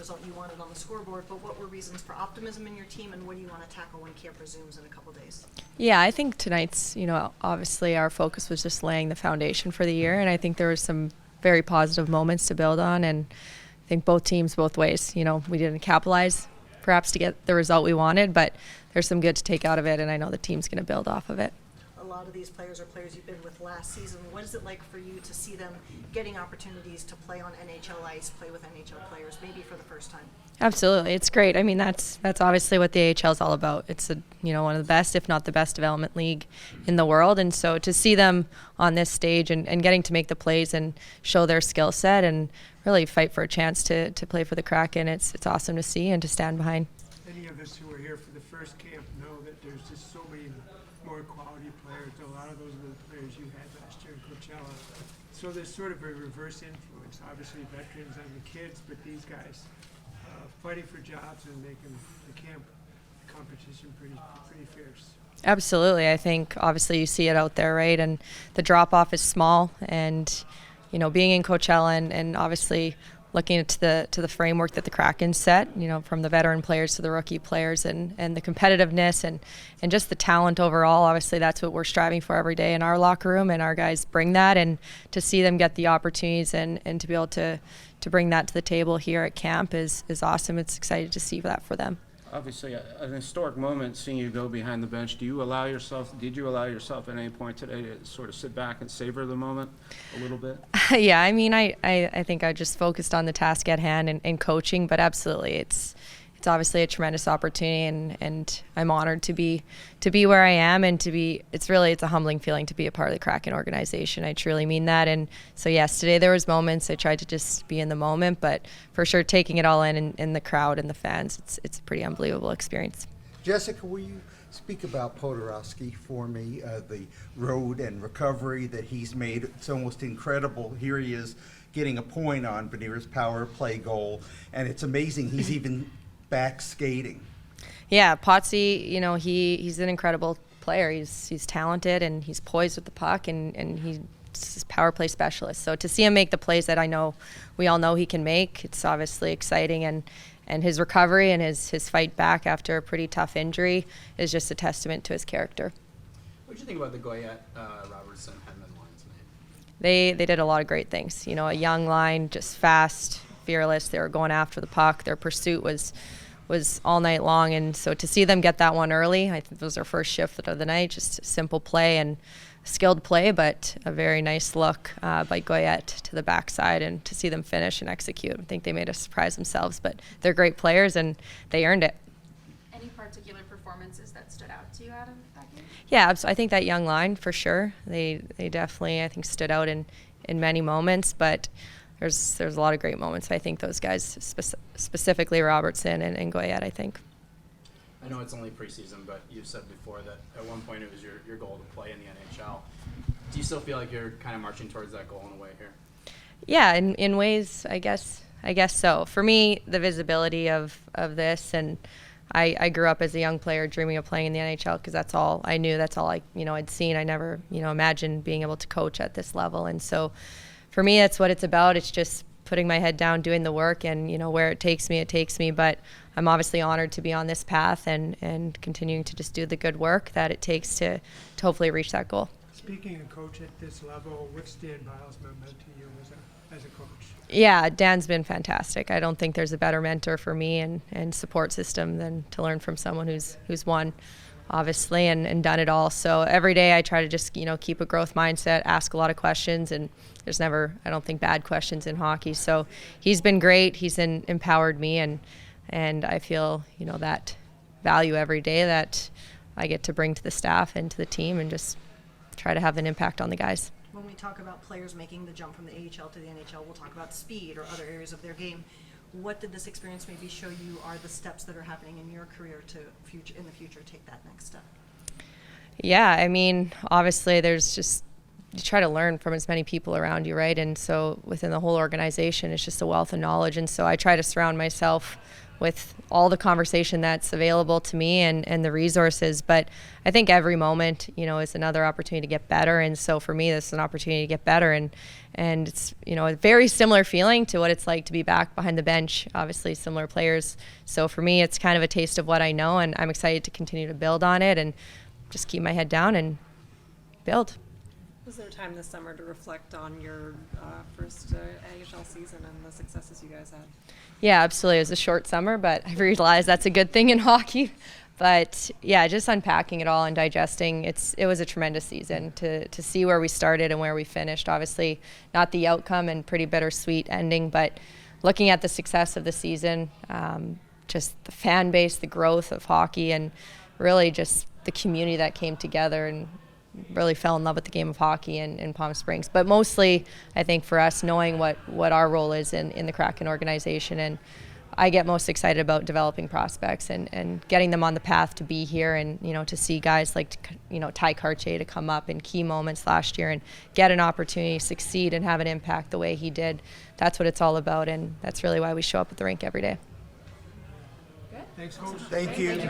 result you wanted on the scoreboard, but what were reasons for optimism in your team, and what do you want to tackle when camp resumes in a couple days? Yeah, I think tonight's, obviously our focus was just laying the foundation for the year, and I think there was some very positive moments to build on, and I think both teams, both ways, we didn't capitalize perhaps to get the result we wanted, but there's some good to take out of it, and I know the team's going to build off of it. A lot of these players are players you've been with last season. What is it like for you to see them getting opportunities to play on NHL ice, play with NHL players, maybe for the first time? Absolutely, it's great. I mean, that's obviously what the AHL is all about. It's one of the best, if not the best, development league in the world, and so to see them on this stage and getting to make the plays and show their skill set and really fight for a chance to play for the Kraken, it's awesome to see and to stand behind. Any of us who were here for the first camp know that there's just so many more quality players. A lot of those were the players you had last year in Coachella. So there's sort of a reverse influence. Obviously veterans and the kids, but these guys fighting for jobs and making the camp competition pretty fierce. Absolutely. I think obviously you see it out there, right? And the drop-off is small, and being in Coachella and obviously looking to the framework that the Kraken set, from the veteran players to the rookie players and the competitiveness and just the talent overall. Obviously, that's what we're striving for every day in our locker room, and our guys bring that. And to see them get the opportunities and to be able to bring that to the table here at camp is awesome. It's exciting to see that for them. Obviously, an historic moment seeing you go behind the bench. Did you allow yourself at any point today to sort of sit back and savor the moment a little bit? Yeah, I mean, I think I just focused on the task at hand and coaching, but absolutely, it's obviously a tremendous opportunity, and I'm honored to be where I am, and it's a humbling feeling to be a part of the Kraken organization. I truly mean that. And so yes, today there was moments I tried to just be in the moment, but for sure taking it all in the crowd and the fans, it's a pretty unbelievable experience. Jessica, will you speak about Podorowski for me, the road and recovery that he's made? It's almost incredible. Here he is getting a point on Beniers' power play goal, and it's amazing he's even back skating. Yeah, Potsy, he's an incredible player. He's talented, and he's poised with the puck, and he's a power play specialist. So to see him make the plays that I know we all know he can make, it's obviously exciting, and his recovery and his fight back after a pretty tough injury is just a testament to his character. What did you think about the Goyette, Robertson, Hedman line tonight? They did a lot of great things. A young line, just fast, fearless. They were going after the puck. Their pursuit was all night long, and so to see them get that one early, I think it was their first shift of the night. Just a simple play and skilled play, but a very nice look by Goyette to the backside, and to see them finish and execute. I think they made us surprise themselves, but they're great players and they earned it. Any particular performances that stood out to you out of that game? Yeah, I think that young line for sure. They definitely, I think, stood out in many moments, but there's a lot of great moments. I think those guys, specifically Robertson and Goyette, I think. I know it's only preseason, but you've said before that at one point it was your goal to play in the NHL. Do you still feel like you're kind of marching towards that goal in a way here? Yeah, in ways, I guess so. For me, the visibility of this, and I grew up as a young player dreaming of playing in the NHL because that's all I knew. That's all I'd seen. I never imagined being able to coach at this level, and so for me, that's what it's about. It's just putting my head down, doing the work, and where it takes me. But I'm obviously honored to be on this path and continuing to just do the good work that it takes to hopefully reach that goal. Speaking of coach at this level, what's Dan Bilesman meant to you as a coach? Yeah, Dan's been fantastic. I don't think there's a better mentor for me and support system than to learn from someone who's won, obviously, and done it all. So every day I try to just keep a growth mindset, ask a lot of questions, and there's never, I don't think, bad questions in hockey. So he's been great. He's empowered me, and I feel that value every day that I get to bring to the staff and to the team, and just try to have an impact on the guys. When we talk about players making the jump from the AHL to the NHL, we'll talk about speed or other areas of their game. What did this experience maybe show you are the steps that are happening in your career to in the future take that next step? Yeah, I mean, obviously there's just, you try to learn from as many people around you, right? And so within the whole organization, it's just a wealth of knowledge. And so I try to surround myself with all the conversation that's available to me and the resources. But I think every moment, is another opportunity to get better. And so for me, this is an opportunity to get better. And And it's, a very similar feeling to what it's like to be back behind the bench, obviously similar players. So for me, it's kind of a taste of what I know, and I'm excited to continue to build on it and just keep my head down and build. Was there time this summer to reflect on your first AHL season and the successes you guys had? Yeah, absolutely. It was a short summer, but I realized that's a good thing in hockey. But yeah, just unpacking it all and digesting, it was a tremendous season to see where we started and where we finished. Obviously, not the outcome and pretty bittersweet ending, but looking at the success of the season, just the fan base, the growth of hockey, and really just the community that came together and really fell in love with the game of hockey in Palm Springs. But mostly, I think for us, knowing what our role is in the Kraken organization. And I get most excited about developing prospects and getting them on the path to be here, and to see guys like Ty Cartier to come up in key moments last year and get an opportunity to succeed and have an impact the way he did. That's what it's all about, and that's really why we show up at the rink every day. Thanks, Coach. Thank you.